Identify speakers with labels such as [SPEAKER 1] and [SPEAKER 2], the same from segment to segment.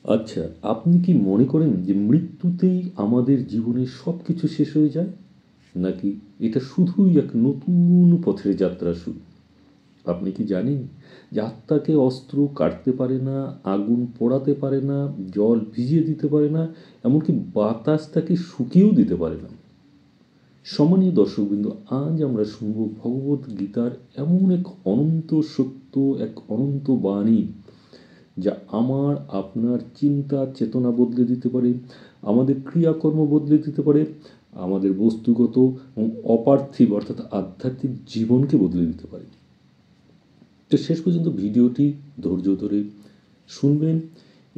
[SPEAKER 1] আচ্ছা, আপনি কি মনে করেন যে মৃত্যুতেই আমাদের জীবনের সব কিছু শেষ হয়ে যায়, নাকি এটা শুধুই এক নতুন পথের যাত্রা শুরু? আপনি কি জানেন যে আত্মাকে অস্ত্র কাটতে পারে না, আগুন পোড়াতে পারে না, জল ভিজিয়ে দিতে পারে না, এমনকি বাতাস তাকে শুকিয়েও দিতে পারে না? সম্মানীয় দর্শকবৃন্দ, আজ আমরা শুনব ভগবত গীতার এমন এক অনন্ত সত্য, এক অনন্ত বাণী, যা আমার আপনার চিন্তা চেতনা বদলে দিতে পারে, আমাদের ক্রিয়াকর্ম বদলে দিতে পারে, আমাদের বস্তুগত এবং অপার্থিব অর্থাৎ আধ্যাত্মিক জীবনকে বদলে দিতে পারে। তো শেষ পর্যন্ত ভিডিওটি ধৈর্য ধরে শুনবেন,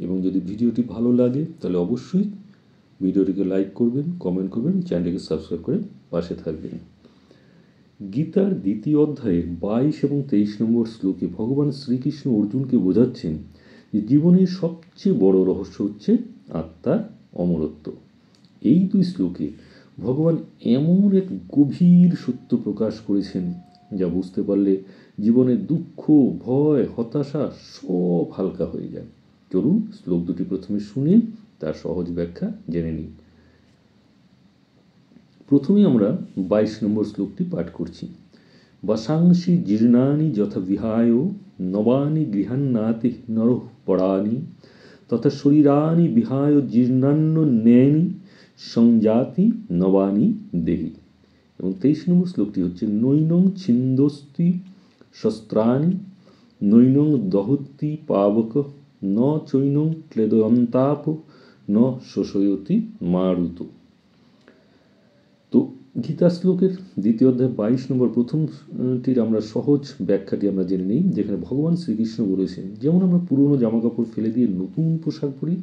[SPEAKER 1] এবং যদি ভিডিওটি ভালো লাগে তাহলে অবশ্যই ভিডিওটিকে লাইক করবেন, কমেন্ট করবেন, চ্যানেলটিকে সাবস্ক্রাইব করে পাশে থাকবেন। গীতার দ্বিতীয় অধ্যায়ের 22 এবং 23 নম্বর শ্লোকে ভগবান শ্রীকৃষ্ণ অর্জুনকে বোঝাচ্ছেন যে জীবনের সবচেয়ে বড় রহস্য হচ্ছে আত্মার অমরত্ব। এই দুই শ্লোকে ভগবান এমন এক গভীর সত্য প্রকাশ করেছেন যা বুঝতে পারলে জীবনের দুঃখ, ভয়, হতাশা সব হালকা হয়ে যায়। চলুন শ্লোক দুটি প্রথমে শুনে তার সহজ ব্যাখ্যা জেনে নিই। প্রথমে আমরা 22 নম্বর শ্লোকটি পাঠ করছি। वशांसि जीर्णानि यथा विहाय नवानि गृह्णाति नरः पराणि तथा शरीराणि विहाय जीर्णान्येनि संजाति नवानि देहि। এবং 23 নম্বর শ্লোকটি হচ্ছে নৈনং ছিন্দস্তি শস্ত্রাণি নৈনং দহতি পাবক ন চৈনং ক্লেদয়ন্তাপ ন শোষয়তি মারুত। তো গীতা শ্লোকের দ্বিতীয় অধ্যায় 22 নম্বর প্রথমটির আমরা সহজ ব্যাখ্যাটি আমরা জেনে নিই, যেখানে ভগবান শ্রীকৃষ্ণ বলেছেন যেমন আমরা পুরনো জামাকাপড় ফেলে দিয়ে নতুন পোশাক পরি,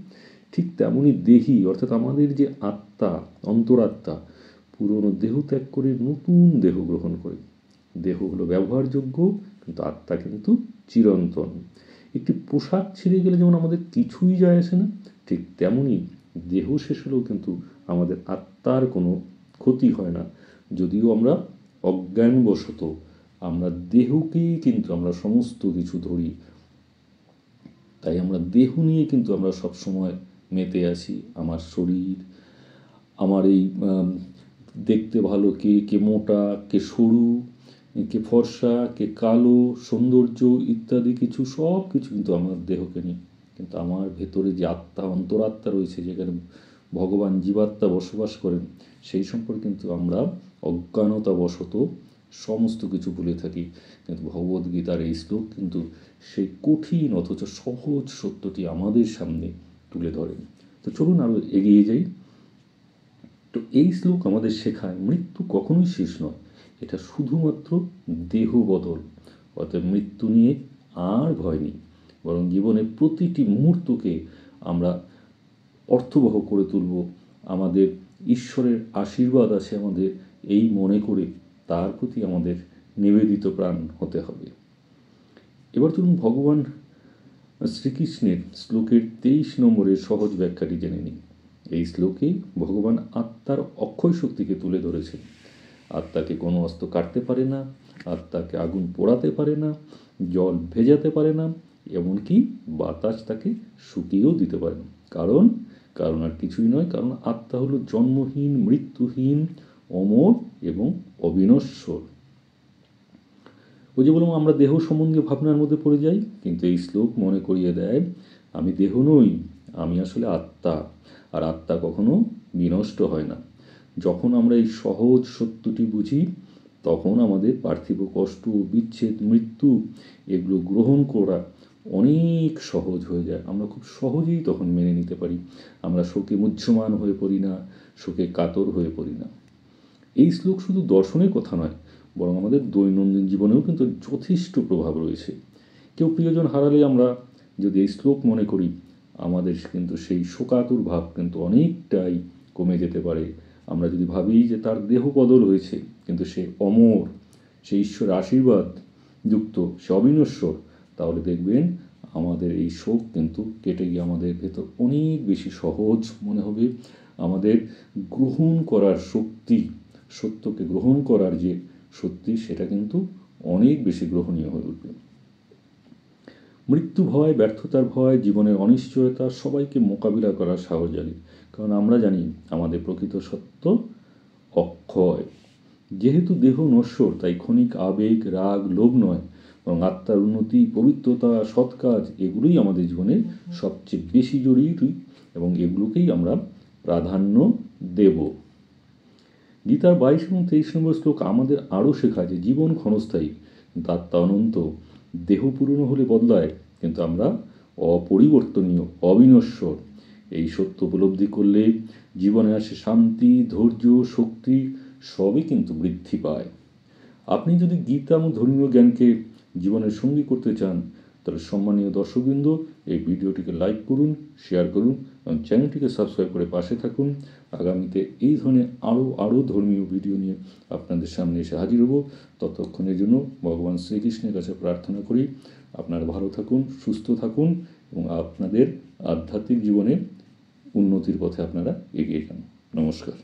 [SPEAKER 1] ঠিক তেমনই দেহি অর্থাৎ আমাদের যে আত্মা, অন্তরাত্মা, পুরনো দেহ ত্যাগ করে নতুন দেহ গ্রহণ করে। দেহ হলো ব্যবহারযোগ্য, কিন্তু আত্মা কিন্তু চিরন্তন। একটি পোশাক ছিঁড়ে গেলে যেমন আমাদের কিছুই যায় আসে না, ঠিক তেমনই দেহ শেষ হলেও কিন্তু আমাদের আত্মার কোনো ক্ষতি হয় না। যদিও আমরা অজ্ঞানবশত আমরা দেহকেই কিন্তু আমরা সমস্ত কিছু ধরি, তাই আমরা দেহ নিয়ে কিন্তু আমরা সবসময় মেতে আছি। আমার শরীর, আমার এই দেখতে ভালো কে, কে মোটা, কে সরু, কে ফর্সা, কে কালো, সৌন্দর্য ইত্যাদি কিছু সব কিছু কিন্তু আমার দেহকে নিয়ে। কিন্তু আমার ভেতরে যে আত্মা, অন্তরাত্মা রয়েছে, যেখানে ভগবান জীবাত্মা বসবাস করেন, সেই সম্পর্কে কিন্তু আমরা অজ্ঞানতাবশত সমস্ত কিছু ভুলে থাকি। কিন্তু ভগবদ্গীতার এই শ্লোক কিন্তু সেই কঠিন অথচ সহজ সত্যটি আমাদের সামনে তুলে ধরেন। তো চলুন আরও এগিয়ে যাই। তো এই শ্লোক আমাদের শেখায় মৃত্যু কখনোই শেষ নয়, এটা শুধুমাত্র দেহ বদল। অর্থাৎ মৃত্যু নিয়ে আর ভয় নেই, বরং জীবনের প্রতিটি মুহূর্তকে আমরা অর্থবহ করে তুলব। আমাদের ঈশ্বরের আশীর্বাদ আছে আমাদের, এই মনে করে তার প্রতি আমাদের নিবেদিত প্রাণ হতে হবে। এবার চলুন ভগবান শ্রীকৃষ্ণের শ্লোকের 23 নম্বরের সহজ ব্যাখ্যাটি জেনে নিই। এই শ্লোকে ভগবান আত্মার অক্ষয় শক্তিকে তুলে ধরেছেন। আত্মাকে কোনো অস্ত্র কাটতে পারে না, আত্মাকে আগুন পোড়াতে পারে না, জল ভেজাতে পারে না, এমনকি বাতাস তাকে শুকিয়েও দিতে পারে না। কারণ আর কিছুই নয়, কারণ আত্মা হলো জন্মহীন, মৃত্যুহীন, অমর এবং অবিনশ্বর। ওই যে বললাম আমরা দেহ সম্বন্ধে ভাবনার মধ্যে পড়ে যাই, কিন্তু এই শ্লোক মনে করিয়ে দেয় আমি দেহ নই, আমি আসলে আত্মা। আর আত্মা কখনো বিনষ্ট হয় না। যখন আমরা এই সহজ সত্যটি বুঝি, তখন আমাদের পার্থিব কষ্ট, বিচ্ছেদ, মৃত্যু এগুলো গ্রহণ করা অনেক সহজ হয়ে যায়। আমরা খুব সহজেই তখন মেনে নিতে পারি। আমরা শোকে মুহ্যমান হয়ে পড়ি না, শোকে কাতর হয়ে পড়ি না। এই শ্লোক শুধু দর্শনের কথা নয়, বরং আমাদের দৈনন্দিন জীবনেও কিন্তু যথেষ্ট প্রভাব রয়েছে। কেউ প্রিয়জন হারালে আমরা যদি এই শ্লোক মনে করি, আমাদের কিন্তু সেই শোকাতুর ভাব কিন্তু অনেকটাই কমে যেতে পারে। আমরা যদি ভাবি যে তার দেহ বদল হয়েছে, কিন্তু সে অমর, সে ঈশ্বর আশীর্বাদ যুক্ত, সে অবিনশ্বর, তাহলে দেখবেন আমাদের এই শোক কিন্তু কেটে গিয়ে আমাদের ভেতর অনেক বেশি সহজ মনে হবে। আমাদের গ্রহণ করার শক্তি, সত্যকে গ্রহণ করার যে সত্যি, সেটা কিন্তু অনেক বেশি গ্রহণীয় হয়ে উঠবে। মৃত্যু ভয়, ব্যর্থতার ভয়, জীবনের অনিশ্চয়তা সবাইকে মোকাবিলা করার সাহস জাগে। কারণ আমরা জানি আমাদের প্রকৃত সত্য অক্ষয়। যেহেতু দেহ নশ্বর, তাই ক্ষণিক আবেগ, রাগ, লোভ নয়, এবং আত্মার উন্নতি, পবিত্রতা, সৎ কাজ এগুলোই আমাদের জীবনে সবচেয়ে বেশি জরুরি, এবং এগুলোকেই আমরা প্রাধান্য দেব। গীতার 22 এবং 23 নম্বর শ্লোক আমাদের আরও শেখায় যে জীবন ক্ষণস্থায়ী, কিন্তু আত্মা অনন্ত। দেহ পুরনো হলে বদলায়, কিন্তু আমরা অপরিবর্তনীয়, অবিনশ্বর। এই সত্য উপলব্ধি করলে জীবনে আসে শান্তি, ধৈর্য, শক্তি, সবই কিন্তু বৃদ্ধি পায়। আপনি যদি গীতা এবং ধর্মীয় জ্ঞানকে জীবনের সঙ্গী করতে চান, তাহলে সম্মানীয় দর্শকবৃন্দ, এই ভিডিওটিকে লাইক করুন, শেয়ার করুন এবং চ্যানেলটিকে সাবস্ক্রাইব করে পাশে থাকুন। আগামীতে এই ধরনের আরও ধর্মীয় ভিডিও নিয়ে আপনাদের সামনে এসে হাজির হব। ততক্ষণের জন্য ভগবান শ্রীকৃষ্ণের কাছে প্রার্থনা করি আপনারা ভালো থাকুন, সুস্থ থাকুন এবং আপনাদের আধ্যাত্মিক জীবনে উন্নতির পথে আপনারা এগিয়ে যান। নমস্কার।